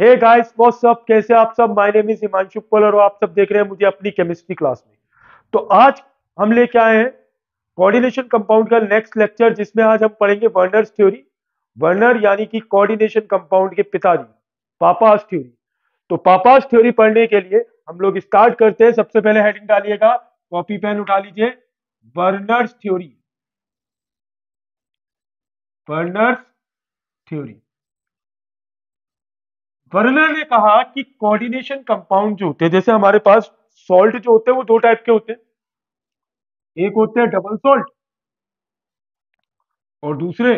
Hey guys what's up, कैसे आप सब। माय नेम इज हिमांशु पल और आप सब देख रहे हैं मुझे अपनी केमिस्ट्री क्लास में। तो आज हम लेके आए हैं कोऑर्डिनेशन कंपाउंड का नेक्स्ट लेक्चर, जिसमें आज हम पढ़ेंगे वर्नर्स थ्योरी। वर्नर यानी कि कोऑर्डिनेशन कंपाउंड के पिताजी, पापास थ्योरी। तो पापास थ्योरी पढ़ने के लिए हम लोग स्टार्ट करते हैं। सबसे पहले हेडिंग डालिएगा, कॉपी पेन उठा लीजिए। Werner's theory, Werner's theory. Werner ने कहा कि कोऑर्डिनेशन कंपाउंड जो होते हैं, जैसे हमारे पास सॉल्ट जो होते हैं वो दो टाइप के होते हैं। एक होते हैं डबल सॉल्ट और दूसरे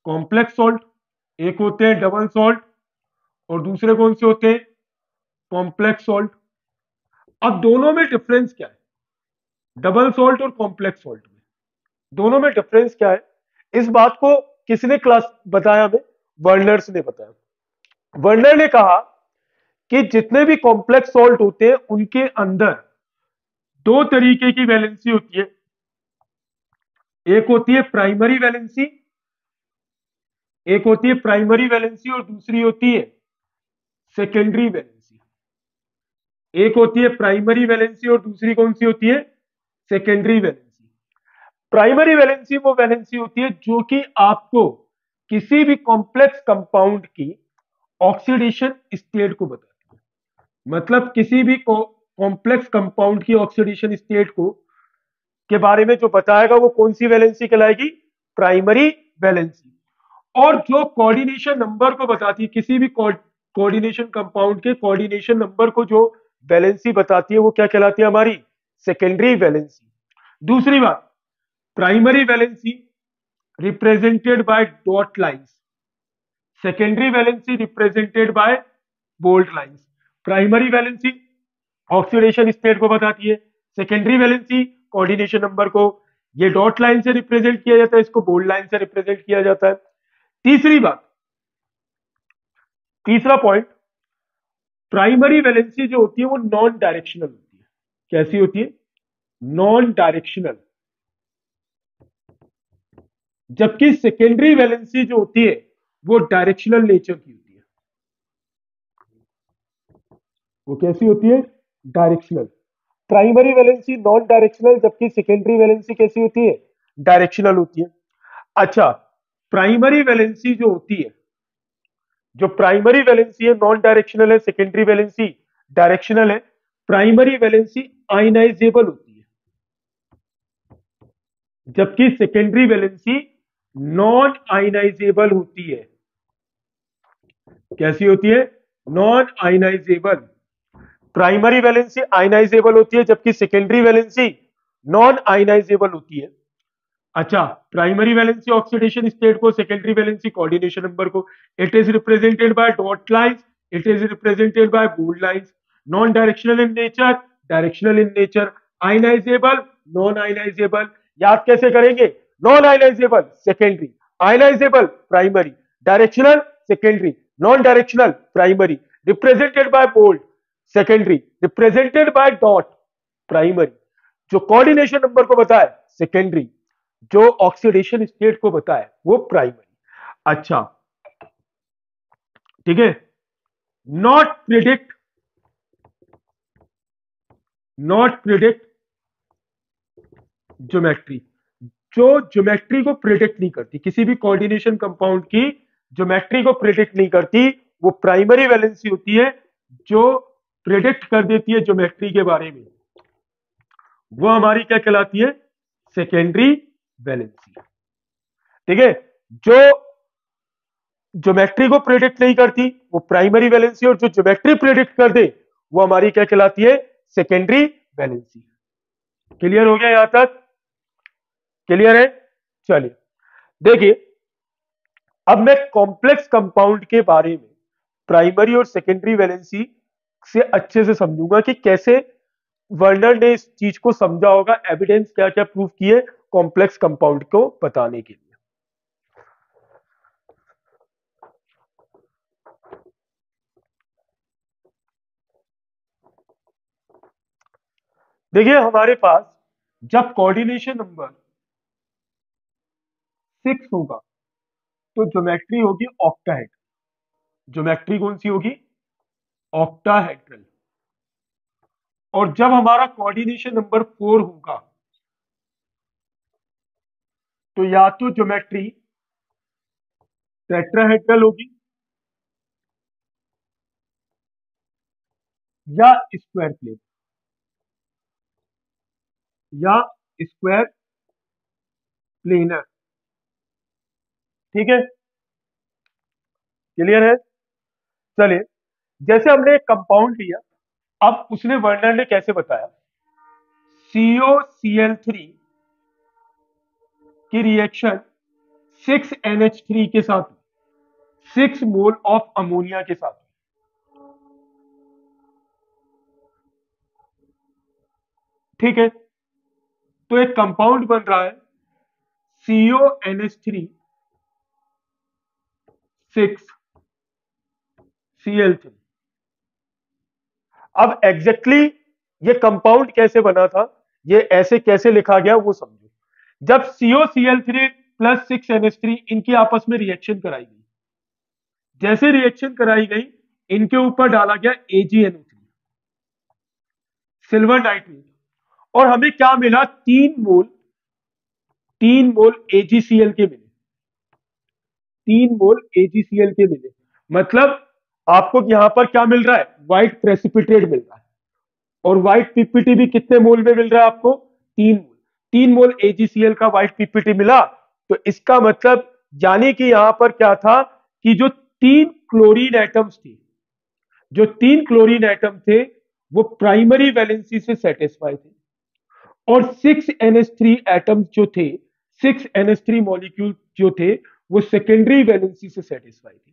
कॉम्प्लेक्स सॉल्ट। एक होते हैं डबल सॉल्ट और दूसरे कौन से होते हैं, कॉम्प्लेक्स सॉल्ट। अब दोनों में डिफरेंस क्या है, डबल सॉल्ट और कॉम्प्लेक्स सॉल्ट में दोनों में डिफरेंस क्या है? इस बात को किसने क्लास बताया हमें? वर्नर्स ने बताया। वर्नर ने कहा कि जितने भी कॉम्प्लेक्स सॉल्ट होते हैं उनके अंदर दो तरीके की वैलेंसी होती है। एक होती है प्राइमरी वैलेंसी, एक होती है प्राइमरी वैलेंसी और दूसरी होती है सेकेंडरी वैलेंसी। एक होती है प्राइमरी वैलेंसी और दूसरी कौन सी होती है, सेकेंडरी वैलेंसी। प्राइमरी वैलेंसी वो वैलेंसी होती है जो कि आपको किसी भी कॉम्प्लेक्स कंपाउंड की ऑक्सीडेशन स्टेट को बताती है। मतलब किसी भी कॉम्प्लेक्स कंपाउंड की ऑक्सीडेशन स्टेट को के बारे में जो बताएगा वो कौन सी वैलेंसी कहलाएगी, प्राइमरी वैलेंसी। और जो कोऑर्डिनेशन नंबर को बताती है, किसी भी कोऑर्डिनेशन कंपाउंड के कोऑर्डिनेशन नंबर को जो वैलेंसी बताती है वो क्या कहलाती है, हमारी सेकेंडरी वैलेंसी। दूसरी बात, primary valency represented by dot lines, secondary valency represented by bold lines. Primary valency oxidation state को बताती है, सेकेंडरी वैलेंसी कोऑर्डिनेशन नंबर को। ये डॉट लाइन से रिप्रेजेंट किया जाता है, इसको बोल्ड लाइन से रिप्रेजेंट किया जाता है। तीसरी बात, तीसरा पॉइंट, प्राइमरी वैलेंसी जो होती है वो नॉन डायरेक्शनल होती है। कैसी होती है, नॉन डायरेक्शनल। जबकि सेकेंडरी वैलेंसी जो होती है वो डायरेक्शनल नेचर की होती है। वो कैसी होती है, directional. Primary valency non directional, जबकि सेकेंडरी वैलेंसी कैसी होती है, डायरेक्शनल होती है। अच्छा, प्राइमरी वैलेंसी जो होती है, जो प्राइमरी वैलेंसी है नॉन डायरेक्शनल है, सेकेंडरी वैलेंसी डायरेक्शनल है। प्राइमरी वैलेंसी आयनाइजेबल होती है, जबकि सेकेंडरी वैलेंसी नॉन आयनाइजेबल होती है। कैसी होती है, non ionisable. Primary valency ionisable होती है, जबकि सेकेंडरी वैलेंसी नॉन आयनाइजेबल होती है। अच्छा, प्राइमरी वैलेंसी ऑक्सीडेशन स्टेट को, सेकेंडरी वैलेंसी कोऑर्डिनेशन नंबर को। It is represented by dot lines, it is represented by bold lines. Non directional in nature, directional in nature. Ionisable, non ionisable. याद कैसे करेंगे, non ionisable secondary, ionisable primary, directional secondary, non directional primary, represented by bold secondary, represented by dot primary. जो coordination number को बताए secondary, जो oxidation state को बताए वो प्राइमरी। अच्छा, ठीक है। Not predict, not predict geometry. जो ज्योमेट्री को प्रिडिक्ट नहीं करती, किसी भी कोऑर्डिनेशन कंपाउंड की ज्योमेट्री को प्रिडिक्ट नहीं करती, वो प्राइमरी वैलेंसी होती है। जो प्रिडिक्ट कर देती है ज्योमेट्री के बारे में वो हमारी क्या कहलाती है, सेकेंडरी वैलेंसी। ठीक है। जो ज्योमेट्री को प्रिडिक्ट नहीं करती वो प्राइमरी वैलेंसी, और जो ज्योमेट्री प्रिडिक्ट कर दे वो हमारी क्या कहलाती है, सेकेंडरी वैलेंसी। क्लियर हो गया यहां तक, क्लियर है? चलिए देखिए, अब मैं कॉम्प्लेक्स कंपाउंड के बारे में प्राइमरी और सेकेंडरी वैलेंसी से अच्छे से समझूंगा कि कैसे वर्नर ने इस चीज को समझा होगा, एविडेंस क्या क्या प्रूव किए कॉम्प्लेक्स कंपाउंड को बताने के लिए। देखिए हमारे पास जब कोऑर्डिनेशन नंबर 6 होगा तो ज्योमेट्री होगी ऑक्टाहेड। ज्योमेट्री कौन सी होगी? ऑक्टाहेड्रल। और जब हमारा कोऑर्डिनेशन नंबर 4 होगा तो या तो ज्योमेट्री टेट्राहेड्रल होगी या स्क्वायर प्लेन, या स्क्वायर प्लेनर। ठीक है, क्लियर है? चलिए, जैसे हमने एक कंपाउंड लिया, अब उसने वर्नर ने कैसे बताया, COCl3 की रिएक्शन 6NH3 के साथ, 6 मोल ऑफ अमोनिया के साथ। ठीक है, तो एक कंपाउंड बन रहा है CONH3 6Cl3। अब एग्जैक्टली ये कंपाउंड कैसे बना था, ये ऐसे कैसे लिखा गया वो समझो। जब COCl3 प्लस 6NH3 इनकी आपस में रिएक्शन कराई गई, जैसे रिएक्शन कराई गई, इनके ऊपर डाला गया AgNO3, सिल्वर नाइट्रेट, और हमें क्या मिला, 3 मोल AgCl के मिले, 3 मोल AgCl के मिले। मतलब आपको यहां पर क्या मिल रहा है, व्हाइट प्रेसिपिटेट मिल रहा है। और व्हाइट पीपीटी भी कितने मोल में मिल रहा है आपको, 3 मोल। 3 मोल AgCl का व्हाइट पीपीटी मिला, तो इसका मतलब यानी कि यहां पर क्या था कि जो 3 क्लोरीन एटम्स थे, जो 3 क्लोरीन एटम थे, वो प्राइमरी वैलेंसी से सेटिस्फाई थे, और 6NH3 एटम्स जो थे, 6NH3 मॉलिक्यूल जो थे, वो सेकेंडरी वैलेंसी से सेटिस्फाई थे।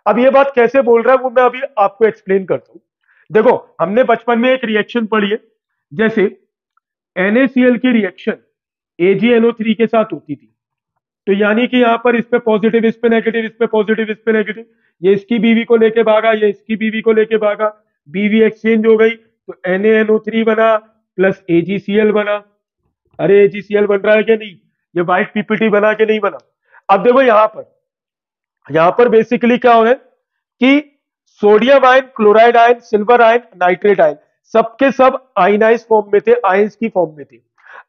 अब ये बात कैसे बोल रहा है वो मैं अभी आपको एक्सप्लेन करता हूं। देखो, हमने बचपन में एक रिएक्शन पढ़ी है, जैसे NaCl की रिएक्शन AgNO3 के साथ होती थी, तो यानी कि यहां पर इस पे पॉजिटिव, इस पे नेगेटिव, इस पे पॉजिटिव, इस पे नेगेटिव, ये इसकी बीवी को लेके भागा, ये इसकी बीवी को लेके भागा, बीवी एक्सचेंज हो गई, तो NaNO3 बना प्लस AgCl बना। अरे AgCl बन रहा है कि नहीं, ये व्हाइट पीपीटी बना के नहीं बना? अब देखो यहां पर बेसिकली क्या हो रहा है कि sodium ion, chloride ion, silver ion, nitrate ion, सबके सब आयनाइज फॉर्म में थे, आयंस की फॉर्म में थे।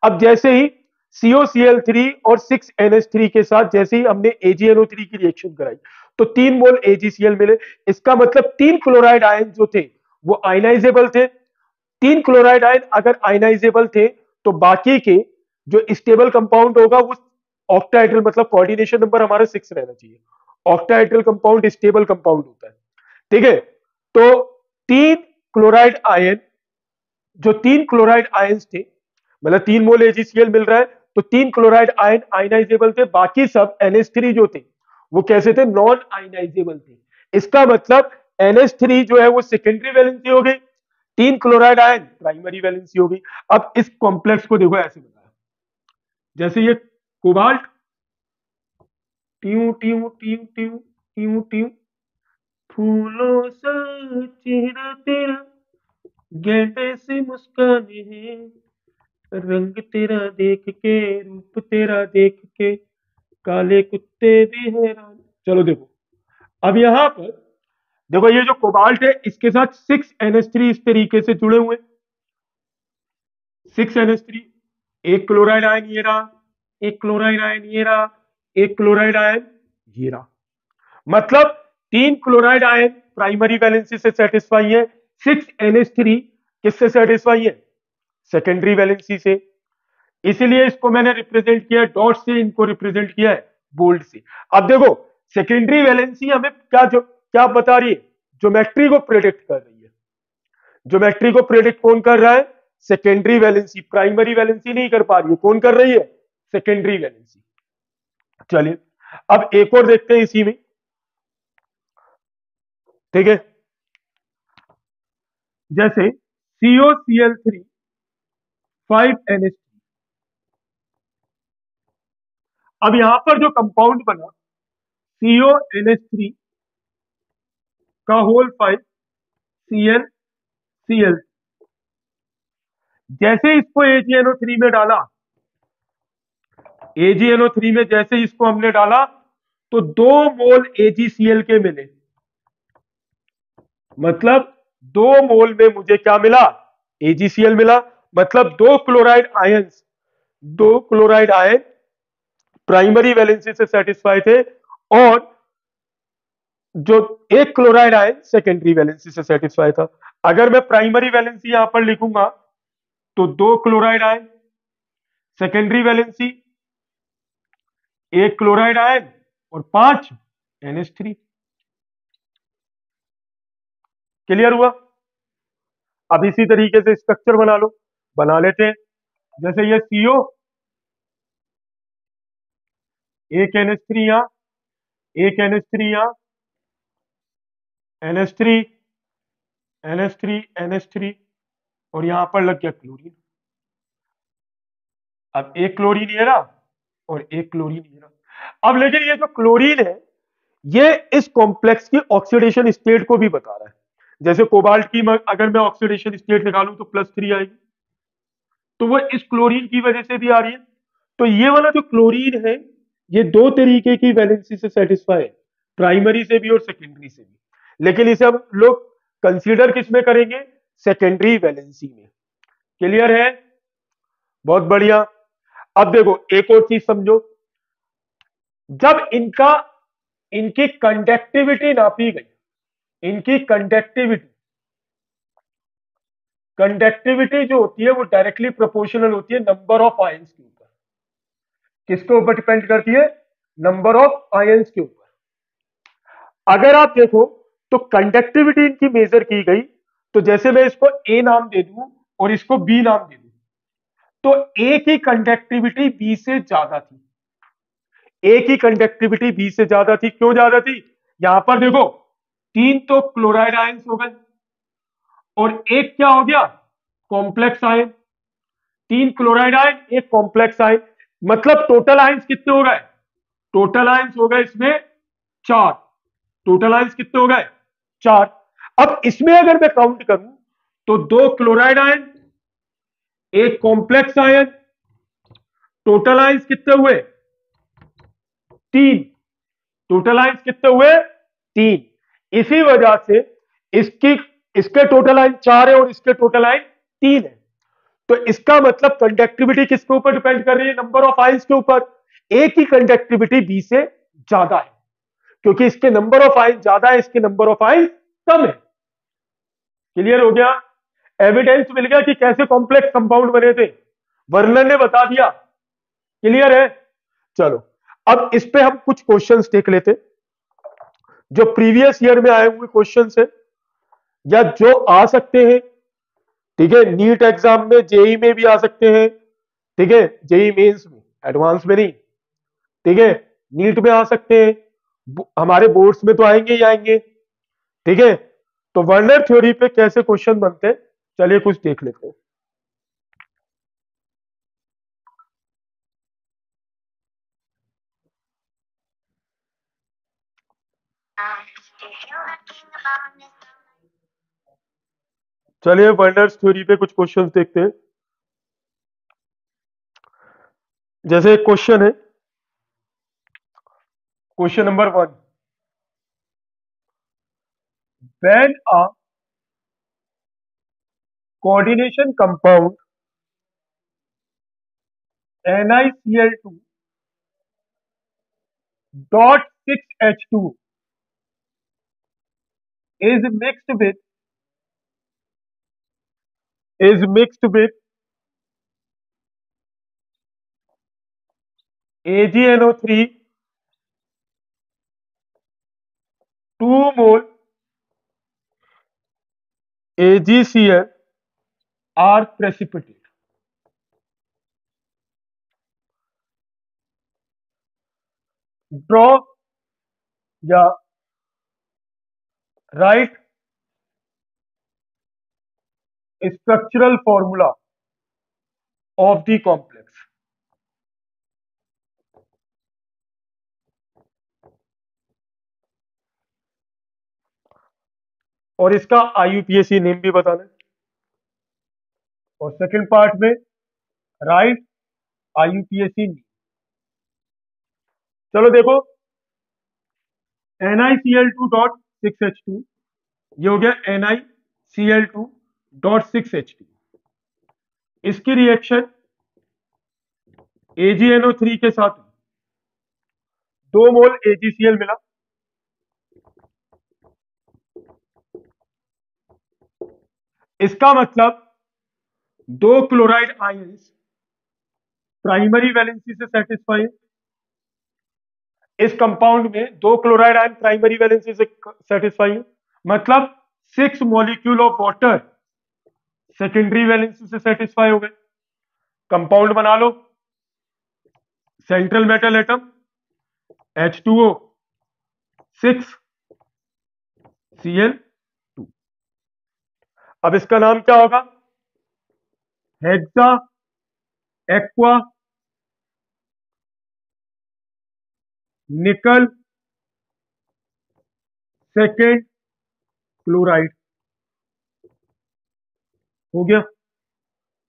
अब जैसे ही COCl3 और 6NH3 के साथ जैसे ही हमने AgNO3 की रिएक्शन कराई, तो 3 मोल AgCl मिले। इसका मतलब 3 क्लोराइड आयन जो थे वो आयनाइजेबल थे। 3 क्लोराइड आयन अगर आयनाइजेबल थे, तो बाकी के जो स्टेबल कंपाउंड होगा वो ऑक्टाहेड्रल, मतलब कोऑर्डिनेशन नंबर हमारा 6 रहना चाहिए। ऑक्टाहेड्रल कंपाउंड स्टेबल कंपाउंड होता है। ठीक है, तो 3 क्लोराइड आयन, जो 3 क्लोराइड आयंस थे, मतलब 3 मोल AgCl मिल रहा है, तो 3 क्लोराइड आयन आयनाइजेबल थे, बाकी सब NH3 जो थे वो कैसे थे, नॉन आयनाइजेबल थे। इसका मतलब NH3 जो है वो सेकेंडरी वैलेंसी हो गई, 3 क्लोराइड आयन प्राइमरी वैलेंसी हो गई। अब इस कॉम्प्लेक्स को देखो ऐसे बताया, जैसे ये कोबाल्ट, ट्यू ट्यू ट्यू ट्यू ट्यू ट्यू, फूलों सा चेहरा तेरा, गेंडे सी मुस्कान है, रंग तेरा देख के, रूप तेरा देख के, काले कुत्ते भी हैरान। चलो देखो, अब यहां पर देखो, ये जो कोबाल्ट है इसके साथ 6NH3 इस तरीके से जुड़े हुए, 6NH3, एक क्लोराइड आयन ये रहा, एक क्लोराइड आयन ये रहा, एक क्लोराइड आयन ये रहा। मतलब 3 क्लोराइड आयन प्राइमरी वैलेंसी से सेटिस्फाई है, 6NH3 किससे सेटिस्फाई है, सेकेंडरी वैलेंसी से। इसीलिए इसको मैंने रिप्रेजेंट किया है डॉट से, इनको रिप्रेजेंट किया है बोल्ड से। अब देखो, सेकेंडरी वैलेंसी हमें क्या बता रही है, ज्योमेट्री को प्रेडिक्ट कर रही है। ज्योमेट्री को प्रेडिक्ट कौन कर रहा है, सेकेंडरी वैलेंसी। प्राइमरी वैलेंसी नहीं कर पा रही है, कौन कर रही है, सेकेंडरी वैलेंसी। चलिए, अब एक और देखते हैं इसी में। ठीक है, जैसे COCl3 5NH3। अब यहां पर जो कंपाउंड बना CONH3 का होल 5 CnCl, जैसे इसको AgNO3 में डाला, AgNO3 में जैसे इसको हमने डाला, तो 2 मोल AgCl के मिले, मतलब 2 मोल में मुझे क्या मिला, AgCl मिला। मतलब दो क्लोराइड आयन प्राइमरी वैलेंसी से सेटिस्फाई थे, और जो एक क्लोराइड आयन सेकेंडरी वैलेंसी से सेटिस्फाई था। अगर मैं प्राइमरी वैलेंसी यहां पर लिखूंगा तो 2 क्लोराइड आयन, सेकेंडरी वैलेंसी एक क्लोराइड आयन और 5 NH3। क्लियर हुआ? अब इसी तरीके से स्ट्रक्चर बना लो, बना लेते हैं। जैसे ये CO, एक NH3 यहां, एक NH3 यहां, NH3, NH3, NH3, और यहां पर लग गया क्लोरीन। अब एक क्लोरीन ये रहा और एक क्लोरीन ये रहा। अब लेकिन ये जो क्लोरीन है, ये इस कॉम्प्लेक्स की ऑक्सीडेशन स्टेट को भी बता रहा है। जैसे कोबाल्ट की अगर मैं ऑक्सीडेशन स्टेट निकालूं तो +3 आएगी, तो वो इस क्लोरीन की वजह से भी आ रही है। तो ये वाला जो क्लोरीन है, ये दो तरीके की वैलेंसी से सेटिस्फाई है, प्राइमरी से भी और सेकेंडरी से भी। लेकिन इसे हम लोग कंसीडर किस में करेंगे, सेकेंडरी वैलेंसी में। क्लियर है? बहुत बढ़िया। अब देखो एक और चीज समझो, जब इनकी कंडक्टिविटी नापी गई, इनकी कंडक्टिविटी जो होती है वो डायरेक्टली प्रोपोर्शनल होती है नंबर ऑफ आयंस के ऊपर। किसके ऊपर डिपेंड करती है? नंबर ऑफ आयंस के ऊपर। अगर आप देखो तो कंडक्टिविटी इनकी मेजर की गई, तो जैसे मैं इसको ए नाम दे दूं और इसको बी नाम दे दूं, तो ए की कंडक्टिविटी बी से ज्यादा थी। ए की कंडक्टिविटी बी से ज्यादा थी। क्यों ज्यादा थी? यहां पर देखो, 3 तो क्लोराइड आयंस हो गए और एक क्या हो गया, कॉम्प्लेक्स आयन। 3 क्लोराइड आयन, एक कॉम्प्लेक्स आयन, मतलब टोटल आयंस कितने हो गए? टोटल आयंस हो गए इसमें 4। टोटल आयंस कितने हो गए? 4। अब इसमें अगर मैं काउंट करूं तो 2 क्लोराइड आयन, एक कॉम्प्लेक्स आयन, टोटल आयंस कितने हुए? 3। टोटल आयंस कितने हुए? 3। इसी वजह से इसकी इसके टोटल आयन 4 है और इसके टोटल आयन 3 है। तो इसका मतलब कंडक्टिविटी किसके ऊपर डिपेंड कर रही है? नंबर ऑफ आयंस के ऊपर। ए की कंडक्टिविटी बी से ज्यादा है, क्योंकि इसके नंबर ऑफ आयंस ज्यादा है, इसके नंबर ऑफ आयंस कम है। क्लियर हो गया? एविडेंस मिल गया कि कैसे कॉम्प्लेक्स कंपाउंड बने थे, वर्नर ने बता दिया। क्लियर है? चलो, अब इस पे हम कुछ क्वेश्चंस देख लेते, जो प्रीवियस ईयर में आए हुए क्वेश्चंस है या जो आ सकते हैं। ठीक है, नीट एग्जाम में, जेई में भी आ सकते हैं। ठीक है, जेई मेंस में, एडवांस में नहीं। ठीक है, नीट में आ सकते हैं, हमारे बोर्ड्स में तो आएंगे ही आएंगे। ठीक है, तो वर्नर थ्योरी पे कैसे क्वेश्चन बनते हैं, चलिए कुछ देख लेते हैं। चलिए वर्नर्स थ्योरी पे कुछ क्वेश्चंस देखते हैं। जैसे एक क्वेश्चन है, question number 1, when a coordination compound NiCl2 dot 6H2 is mixed with AgNO3, 2 mole AgCl are precipitate. Draw या write structural formula of the complex. और इसका IUPAC नेम भी बताना है। और सेकंड पार्ट में राइट IUPAC नेम। चलो देखो, NiCl2 डॉट 6H2 ये हो गया NiCl2.6H2। इसकी रिएक्शन AgNO3 के साथ 2 मोल AgCl मिला। इसका मतलब दो क्लोराइड आयंस प्राइमरी वैलेंसी से सेटिस्फाई। इस कंपाउंड में दो क्लोराइड आयन प्राइमरी वैलेंसी से सेटिस्फाई है, मतलब 6 molecule of water secondary valency से सेटिस्फाई हो गए। कंपाउंड बना लो, central metal atom H2O 6Cl2। अब इसका नाम क्या होगा? हेक्सा एक्वा निकल सेकेंड क्लोराइड। हो गया।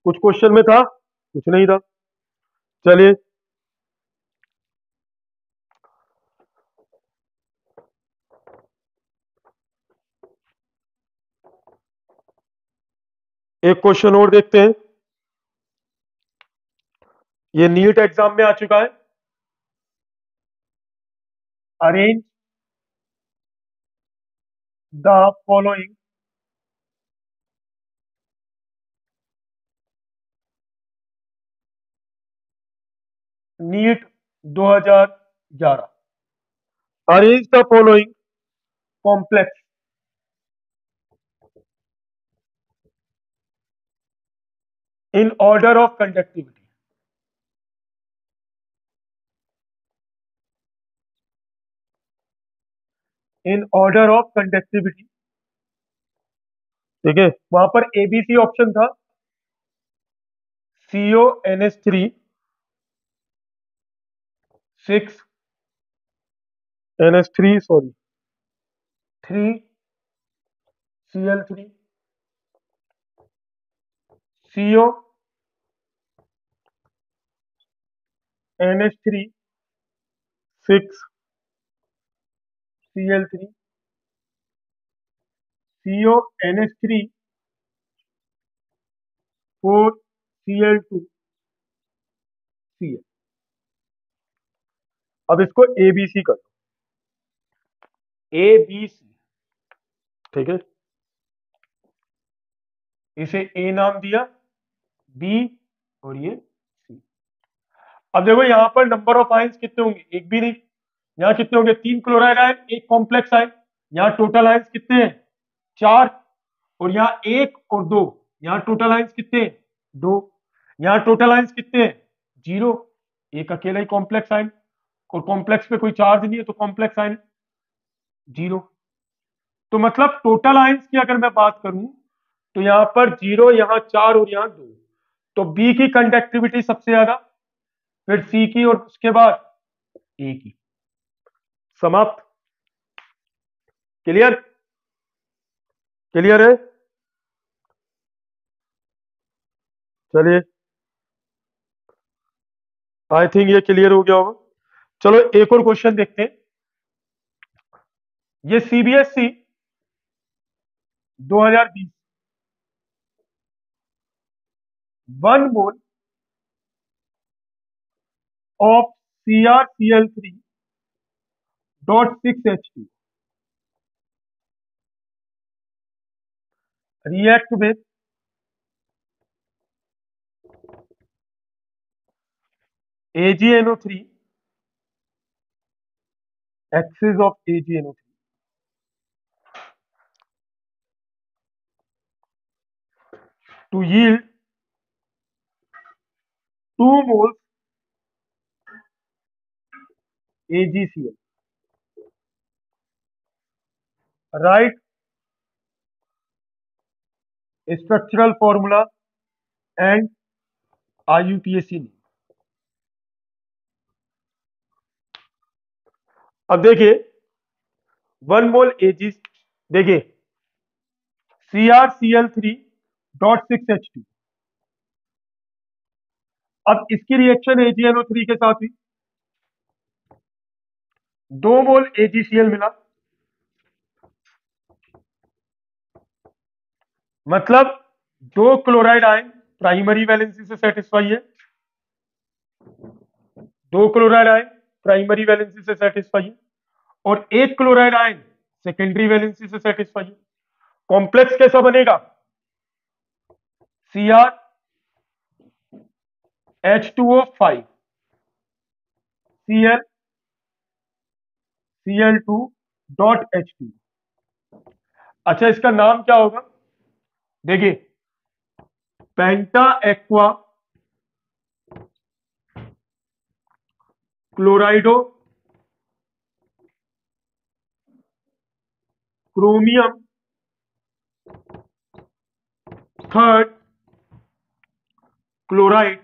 कुछ क्वेश्चन में था, कुछ नहीं था। चलिए, एक क्वेश्चन और देखते हैं। ये नीट एग्जाम में आ चुका है। Arrange the following NEET 2011। Arrange the following complex in order of conductivity. In order of conductivity, ठीक है। वहां पर एबीसी ऑप्शन था, CONH3 6NH3 sorry 3Cl3 CONH3 6Cl3 CONH3 4Cl2 Cl। अब इसको एबीसी कर दो, ABC, ठीक है। इसे ए नाम दिया, बी और ये सी। अब देखो यहां पर नंबर ऑफ आयंस कितने होंगे? एक भी नहीं। यहाँ कितने होंगे? 3 क्लोराइड आयन, एक कॉम्प्लेक्स आयन। यहाँ टोटल आयंस कितने हैं? 4। और यहाँ 1 और 2, यहाँ टोटल आयंस कितने हैं? 2। यहाँ टोटल आयंस कितने हैं? 0। एक अकेला ही कॉम्प्लेक्स आयन, और कॉम्प्लेक्स पे कोई चार्ज नहीं है, तो कॉम्प्लेक्स आयन 0। तो मतलब टोटल आयंस की अगर मैं बात करूं, तो यहाँ पर 0, यहाँ 4 और यहाँ 2। तो बी की कंडक्टिविटी सबसे ज्यादा, फिर सी की, और उसके बाद ए की। समाप्त। क्लियर? क्लियर है? चलिए, आई थिंक ये क्लियर हो गया होगा। चलो एक और क्वेश्चन देखते हैं। ये CBSE 2020, 1 mole of CrCl3.6H2 react with AgNO3, excess of AgNO3, to yield 2 moles AgCl. Write structural formula and IUPAC name. अब देखिए 1 मोल Ag, देखिए CrCl3.6H2। अब इसकी रिएक्शन AgNO3 के साथ हुई, 2 मोल AgCl मिला। मतलब दो क्लोराइड आयन प्राइमरी वैलेंसी से सेटिस्फाई है, दो क्लोराइड आयन प्राइमरी वैलेंसी से सेटिस्फाई है, और एक क्लोराइड आयन सेकेंडरी वैलेंसी से सेटिस्फाई है। कॉम्प्लेक्स कैसा बनेगा? Cr H2O5 Cl Cl2 dot H2। अच्छा, इसका नाम क्या होगा? देखिए, penta aqua chlorido chromium third chloride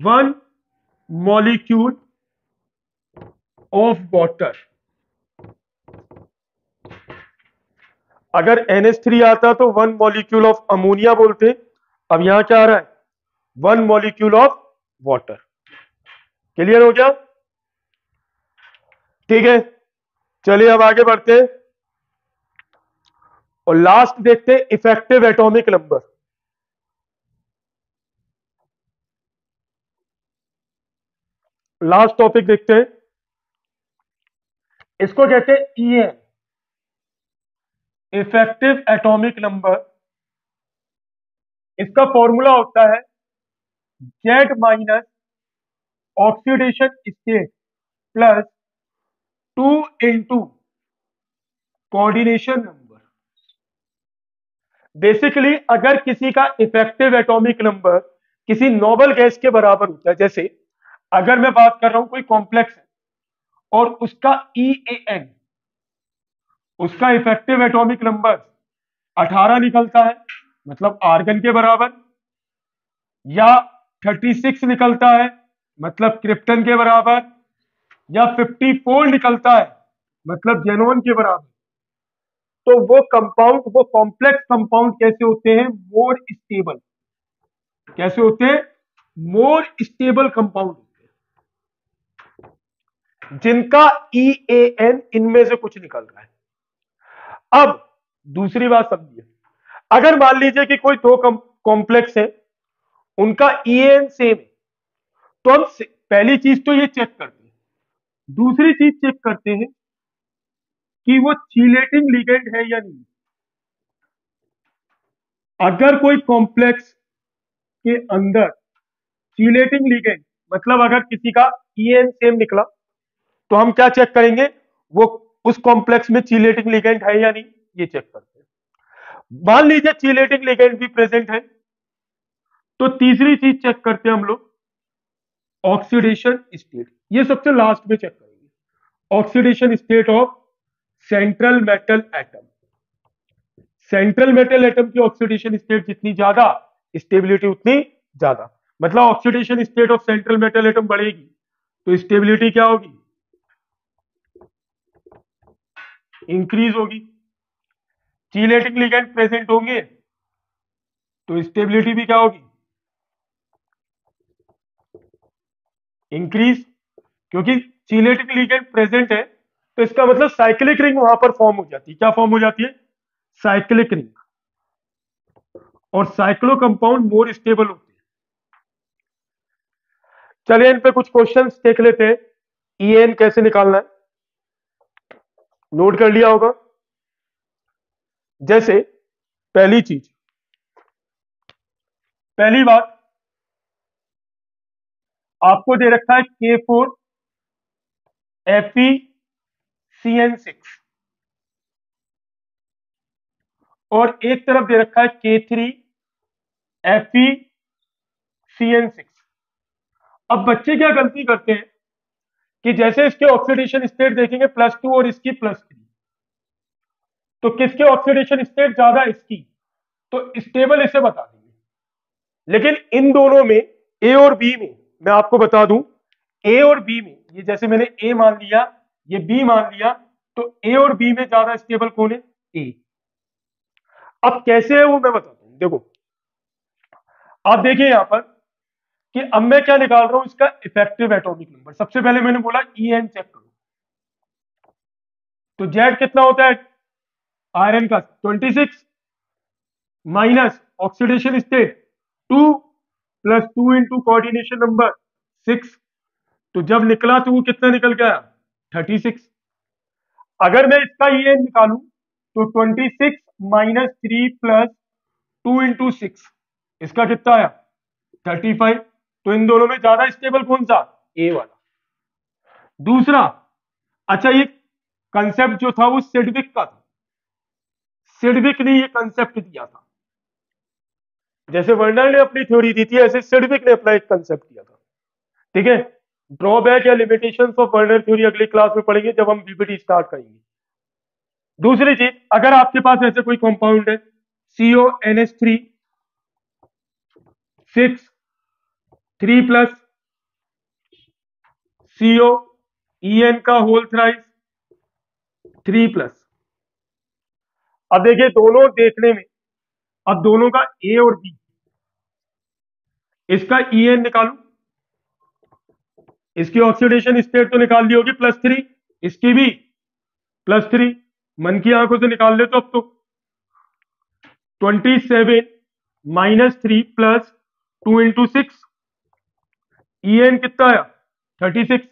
1 molecule of water. अगर NH3 आता तो 1 मॉलिक्यूल ऑफ अमोनिया बोलते। अब यहां क्या आ रहा है? 1 मॉलिक्यूल ऑफ वाटर। क्लियर हो गया? ठीक है, चलिए अब आगे बढ़ते हैं और लास्ट देखते हैं effective atomic number. Last topic देखते हैं, इसको कहते हैं EN, इफेक्टिव एटॉमिक नंबर। इसका फॉर्मूला होता है Z minus oxidation state plus 2 into coordination number. Basically अगर किसी का इफेक्टिव एटॉमिक नंबर किसी नोबल गैस के बराबर होता है, जैसे अगर मैं बात कर रहा हूं कोई कॉम्प्लेक्स है और उसका EAN, उसका इफेक्टिव एटॉमिक नंबर 18 निकलता है, मतलब आर्गन के बराबर, या 36 निकलता है मतलब क्रिप्टन के बराबर, या 54 निकलता है मतलब जेनॉन के बराबर, तो वो कंपाउंड, वो कॉम्प्लेक्स कंपाउंड कैसे होते हैं? More stable. कैसे होते हैं? मोर स्टेबल कंपाउंड होते हैं जिनका EAN इनमें से कुछ निकल रहा है। अब दूसरी बात समझिए, अगर मान लीजिए कि कोई दो कॉम्प्लेक्स है, उनका EAN सेम है, तो हम पहली चीज तो ये चेक करते हैं, दूसरी चीज चेक करते हैं कि वो चीलेटिंग लिगेंड है या नहीं। अगर कोई कॉम्प्लेक्स के अंदर चीलेटिंग लिगेंड, मतलब अगर किसी का EAN सेम निकला, तो हम क्या चेक करेंगे? वो उस कॉम्प्लेक्स में चीलेटिंग लिगेंड है या नहीं, ये चेक करते हैं। मान लीजिए चीलेटिंग लिगेंड भी प्रेजेंट है, तो तीसरी चीज चेक करते हैं हम लोग, ऑक्सीडेशन स्टेट। ये सबसे लास्ट में चेक करेंगे, oxidation state of central metal atom. Central metal atom की ऑक्सीडेशन स्टेट जितनी ज्यादा, स्टेबिलिटी उतनी ज्यादा। मतलब oxidation state of central metal atom बढ़ेगी तो स्टेबिलिटी क्या होगी? इंक्रीज होगी। चीलेटिंग लिगेंड प्रेजेंट होंगे तो स्टेबिलिटी भी क्या होगी? इंक्रीज। क्योंकि चीलेटिंग लिगेंड प्रेजेंट है तो इसका मतलब साइक्लिक रिंग वहां पर फॉर्म हो जाती है। क्या फॉर्म हो जाती है? Cyclic ring. और साइक्लो कंपाउंड मोर स्टेबल होते हैं। चलिए इन पे कुछ क्वेश्चंस देख लेते हैं, EN कैसे निकालना है, नोट कर लिया होगा। जैसे पहली चीज, पहली बात, आपको दे रखा है K4 FeCN6 और एक तरफ दे रखा है K3 FeCN6। अब बच्चे क्या गलती करते हैं कि जैसे इसके ऑक्सीडेशन स्टेट देखेंगे +2 और इसकी +3, तो किसके ऑक्सीडेशन स्टेट ज्यादा? इसकी, तो स्टेबल इसे बता देंगे। लेकिन इन दोनों में, ए और बी में, मैं आपको बता दूं, ए और बी में, ये जैसे मैंने ए मान लिया, ये बी मान लिया, तो ए और बी में ज्यादा स्टेबल कौन है? ए। अब कैसे है वो मैं बताता हूं। देखो, आप देखिए यहां पर कि अब मैं क्या निकाल रहा हूं, इसका इफेक्टिव एटॉमिक नंबर। सबसे पहले मैंने बोला EN चेक करो, तो जेड कितना होता है? आयरन का 26 minus oxidation state 2 plus 2 into coordination number 6, तो जब निकला तो वो कितना निकल गया 36। अगर मैं इसका ये निकालूं तो 26 माइनस 3 प्लस 2 इंटू 6, इसका कितना आया 35। तो इन दोनों में ज्यादा स्टेबल कौन सा, ए वाला। दूसरा, अच्छा ये कंसेप्ट जो था वो सिडविक का था, सिडविक ने ये कंसेप्ट दिया था। जैसे वर्नर ने अपनी थ्योरी दी थी, ऐसे सिडविक ने अपना एक कंसेप्ट दिया था। ठीक है, ड्रॉबैक या लिमिटेशंस ऑफ वर्नर थ्योरी अगली क्लास में पढ़ेंगे जब हम बीपीटी स्टार्ट करेंगे। दूसरी चीज, अगर आपके पास ऐसे कोई कंपाउंड है CONH3 6 3 प्लस COEN का होल थ्राइस 3 प्लस। अब देखिए दोनों देखने में, अब दोनों का ए और बी, इसका EN निकालू, इसकी ऑक्सीडेशन स्टेट तो निकाल ली होगी +3, इसकी भी +3, मन की आंखों से निकाल ले तो अब तो 27 माइनस 3 प्लस 2 इंटू 6, EN कितना आया 36।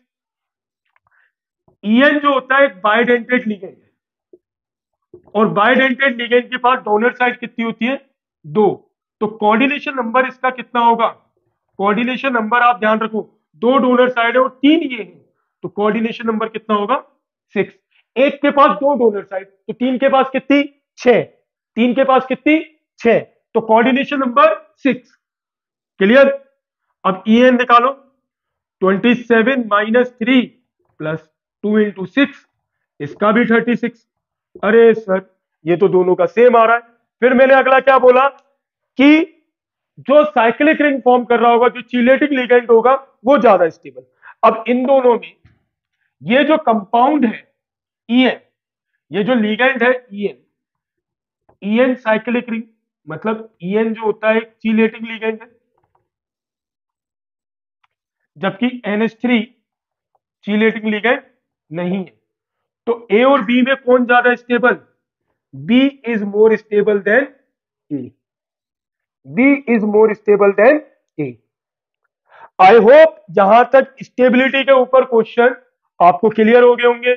EN जो होता है एक बाइडेंटेड लिगेंड है, और बाइडेंटेड लिगेंड के पास डोनर साइड कितनी होती है 2, तो कोऑर्डिनेशन नंबर इसका कितना होगा, कोऑर्डिनेशन नंबर आप ध्यान रखो, 2 डोनर साइड है और 3 ये है, तो कोऑर्डिनेशन नंबर कितना होगा 6। एक के पास 2 डोनर साइड, तो 3 के पास कितनी 6, 3 के पास कितनी 6, तो कोऑर्डिनेशन नंबर 6। क्लियर। अब EN निकालो, 27 माइनस 3 प्लस 2 इंटू 6, इसका भी 36। अरे सर ये तो दोनों का सेम आ रहा है। फिर मैंने अगला क्या बोला कि जो साइक्लिक रिंग फॉर्म कर रहा होगा, जो चीलेटिक लिगेंड होगा, वो ज्यादा स्टेबल। अब इन दोनों में ये जो कंपाउंड है EN, ये जो लिगेंड है EN साइक्लिक रिंग, मतलब EN जो होता है चीलेटिक लिगेंड है, जबकि NH3 चीलेटिक लिगेंड नहीं है। तो ए और बी में कौन ज्यादा stable, B is more stable than A, B is more stable than A. I hope जहां तक स्टेबिलिटी के ऊपर क्वेश्चन आपको क्लियर हो गए होंगे।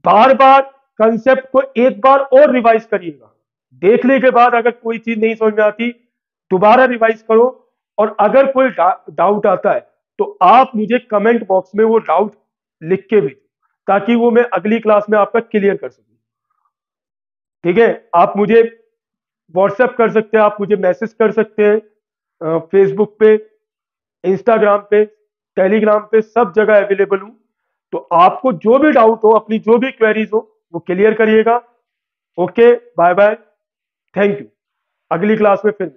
बार बार कंसेप्ट को एक बार और रिवाइज करिएगा, देखने के बाद अगर कोई चीज नहीं समझ में आती दोबारा रिवाइज करो, और अगर कोई डाउट आता है तो आप मुझे कमेंट बॉक्स में वो डाउट लिख के भेजो, ताकि वो मैं अगली क्लास में आपका क्लियर कर सकूं। ठीक है, आप मुझे व्हाट्सएप कर सकते हैं, आप मुझे मैसेज कर सकते हैं, फेसबुक पे, इंस्टाग्राम पे, टेलीग्राम पे, सब जगह अवेलेबल हूं। तो आपको जो भी डाउट हो, अपनी जो भी क्वेरीज हो, वो क्लियर करिएगा। Okay, bye bye, thank you. अगली क्लास में फिर